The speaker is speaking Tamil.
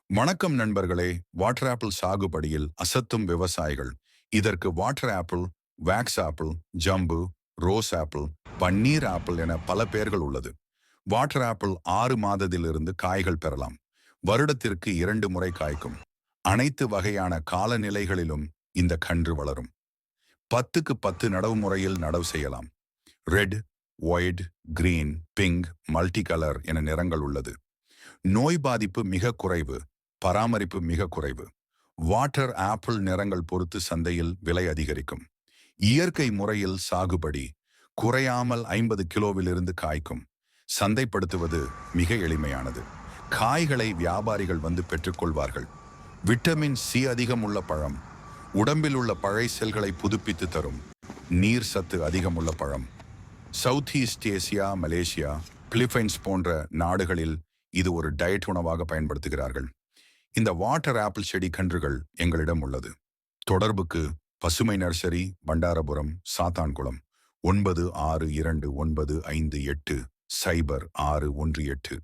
வணக்கம் நண்பர்களே. வாட்டர் ஆப்பிள் சாகுபடியில் அசத்தும் விவசாயிகள். இதற்கு வாட்டர் ஆப்பிள், வேக்ஸ் ஆப்பிள், ஜம்பு, ரோஸ் ஆப்பிள், பன்னீர் ஆப்பிள் என பல பெயர்கள் உள்ளது. வாட்டர் ஆப்பிள் 6 மாதத்திலிருந்து காய்கள் பெறலாம். வருடத்திற்கு 2 முறை காய்க்கும். அனைத்து வகையான காலநிலைகளிலும் இந்த கன்று வளரும். 10க்கு 10 நடவு முறையில் நடவு செய்யலாம். Red, white, green, pink, multi colour என நிறங்கள் உள்ளது. நோய் பாதிப்பு மிக குறைவு. பராமரிப்பு மிக குறைவு. வாட்டர் ஆப்பிள் நிறங்கள் பொறுத்து சந்தையில் விலை அதிகரிக்கும். இயற்கை முறையில் சாகுபடி. குறையாமல் 50 கிலோவிலிருந்து காய்க்கும். சந்தைப்படுத்துவது மிக எளிமையானது. காய்களை வியாபாரிகள் வந்து பெற்றுக்கொள்வார்கள். விட்டமின் சி அதிகம் உள்ள பழம். உடம்பில் உள்ள பழை செல்களை புதுப்பித்து தரும். நீர் சத்து அதிகம் உள்ள பழம். South east Asia, Malaysia, Philippines போன்ற நாடுகளில் இது ஒரு டயட் உணவாக பயன்படுத்துகிறார்கள். இந்த வாட்டர் ஆப்பிள் செடி கன்றுகள் எங்களிடம் உள்ளது. தொடர்புக்கு பசுமை நர்சரி, பண்டாரபுரம், சாத்தான்குளம் 9629580618.